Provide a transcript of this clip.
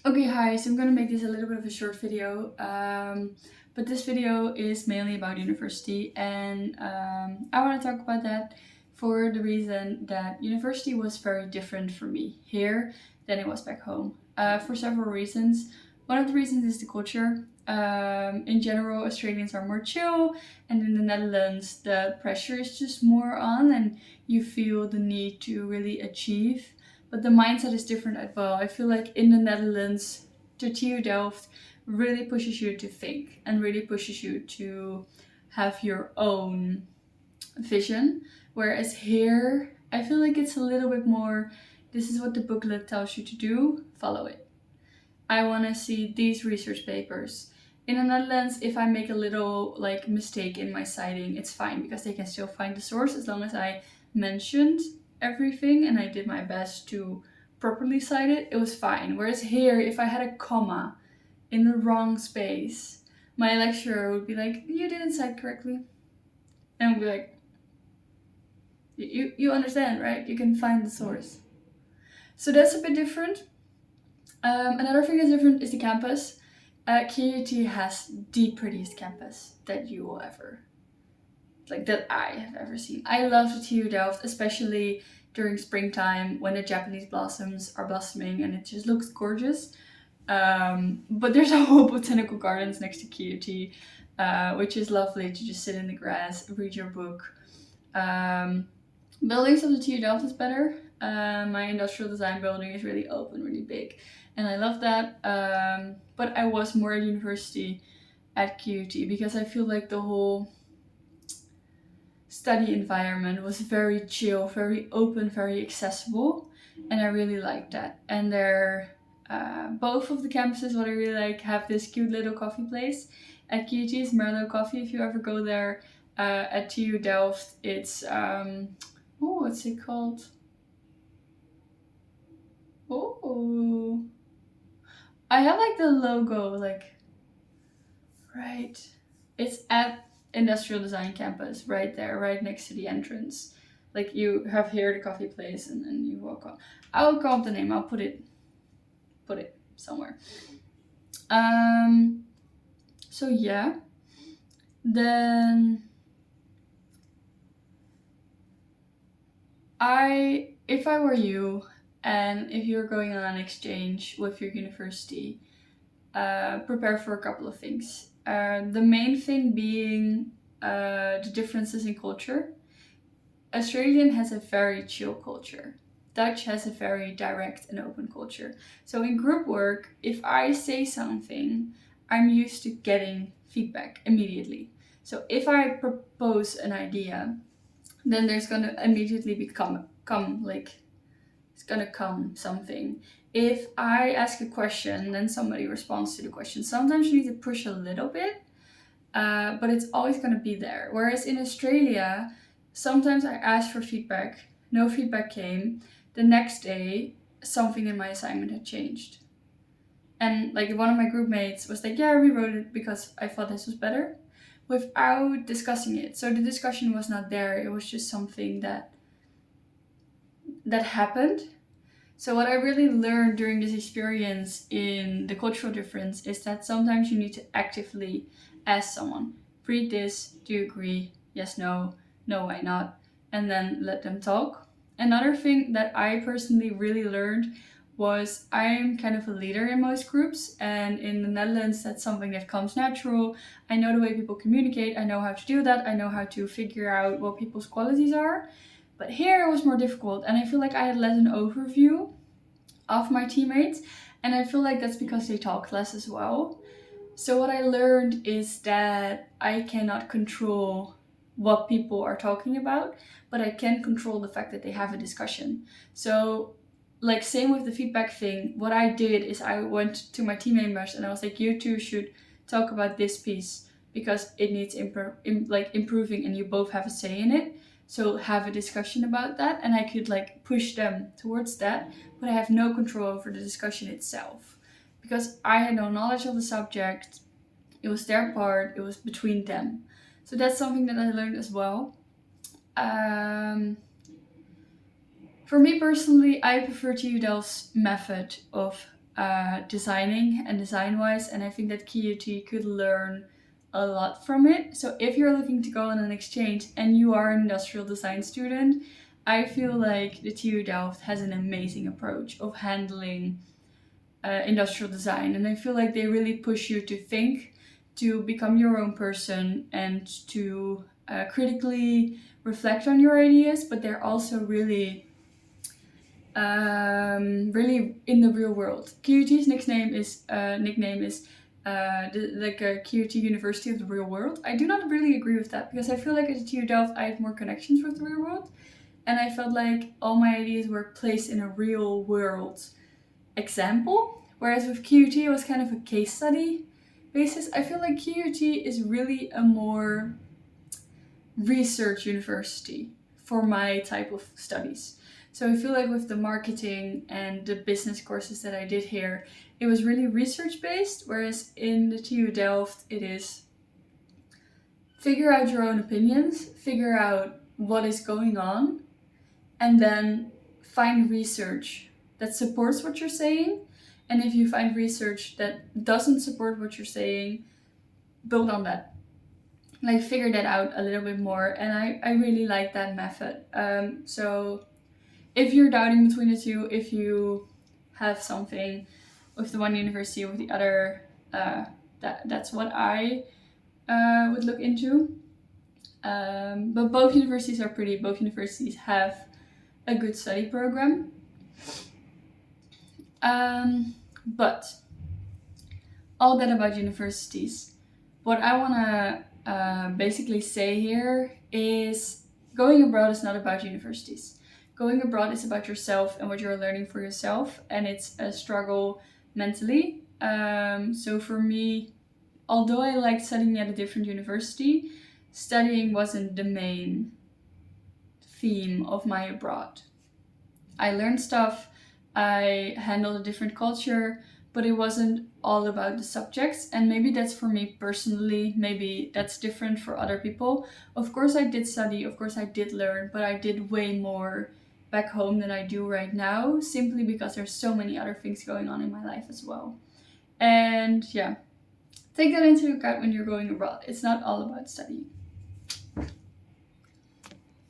Okay, hi, so I'm gonna make this a little bit of a short video, but this video is mainly about university, and I want to talk about that for the reason that university was very different for me here than it was back home, for several reasons. One of the reasons is the culture. In general, Australians are more chill, and in the Netherlands, the pressure is just more on, and you feel the need to really achieve, but the mindset is different as well. I feel like in the Netherlands, the TU Delft really pushes you to think and really pushes you to have your own vision. Whereas here, I feel like it's a little bit more, this is what the booklet tells you to do, follow it. I want to see these research papers. In the Netherlands, if I make a little like mistake in my citing, it's fine because they can still find the source as long as I mentioned everything and I did my best to properly cite it, it was fine. Whereas here, if I had a comma in the wrong space, my lecturer would be like, "You didn't cite correctly." And I'd be like, you understand, right? You can find the source. So that's a bit different. Another thing that's different is the campus. QUT has the prettiest campus that you will ever, like that I have ever seen. I love the TU Delft, especially during springtime when the Japanese blossoms are blossoming and it just looks gorgeous. But there's a whole botanical gardens next to QUT, which is lovely to just sit in the grass, read your book. Um, Buildings of the TU Delft is better. My industrial design building is really open, really big, and I love that. But I was more at university at QUT because I feel like the whole study environment was very chill, very open, very accessible, and I really liked that. And they're both of the campuses, what I really like, have this cute little coffee place. At QUT's Merlot Coffee, if you ever go there. At TU Delft, it's what's it called? Oh, I have like the logo, like right. It's at Industrial Design Campus, right there, right next to the entrance. Like you have here the coffee place, and then you walk on. I'll call up the name. I'll put it somewhere. Um. So yeah. Then if I were you, and if you're going on an exchange with your university, prepare for a couple of things. The main thing being the differences in culture. Australian has a very chill culture. Dutch has a very direct and open culture. So in group work, if I say something, I'm used to getting feedback immediately. So if I propose an idea, then there's gonna immediately come like it's gonna come something. If I ask a question, then somebody responds to the question. Sometimes you need to push a little bit, but it's always gonna be there. Whereas in Australia, sometimes I asked for feedback, no feedback came. The next day, something in my assignment had changed. And like one of my group mates was like, "Yeah, I rewrote it because I thought this was better," without discussing it. So the discussion was not there. It was just something that happened. So what I really learned during this experience in the cultural difference is that sometimes you need to actively ask someone, read this, do you agree? Yes, no, no, why not? And then let them talk. Another thing that I personally really learned was I'm kind of a leader in most groups, and in the Netherlands that's something that comes natural. I know the way people communicate, I know how to do that, I know how to figure out what people's qualities are. But here it was more difficult, and I feel like I had less an overview of my teammates, and I feel like that's because they talk less as well. So what I learned is that I cannot control what people are talking about, but I can control the fact that they have a discussion. So like same with the feedback thing, what I did is I went to my team members and I was like, you two should talk about this piece because it needs improving and you both have a say in it. So have a discussion about that, and I could like push them towards that, but I have no control over the discussion itself because I had no knowledge of the subject. It was their part, it was between them. So that's something that I learned as well. Um, for me personally, I prefer TU Delft's method of designing and design wise, and I think that QUT could learn a lot from it. So if you're looking to go on an exchange and you are an industrial design student, I feel like the TU Delft has an amazing approach of handling industrial design, and I feel like they really push you to think, to become your own person, and to critically reflect on your ideas. But they're also really really in the real world. QUT's nickname is like a QUT University of the Real World. I do not really agree with that, because I feel like at the TU Delft I had more connections with the real world, and I felt like all my ideas were placed in a real world example. Whereas with QUT it was kind of a case study basis. I feel like QUT is really a more research university for my type of studies. So I feel like with the marketing and the business courses that I did here, it was really research based, whereas in the TU Delft it is figure out your own opinions, figure out what is going on, and then find research that supports what you're saying. And if you find research that doesn't support what you're saying, build on that. Like figure that out a little bit more. And I really like that method. So if you're doubting between the two, if you have something with the one university or with the other, that's what I would look into. But both universities are pretty. Both universities have a good study program. But all that about universities. What I want to basically say here is going abroad is not about universities. Going abroad is about yourself and what you're learning for yourself, and it's a struggle mentally. So for me, although I liked studying at a different university, studying wasn't the main theme of my abroad. I learned stuff, I handled a different culture, but it wasn't all about the subjects. And maybe that's for me personally, maybe that's different for other people. Of course I did study, of course I did learn, but I did way more back home than I do right now, simply because there's so many other things going on in my life as well. And yeah, take that into account when you're going abroad. It's not all about studying.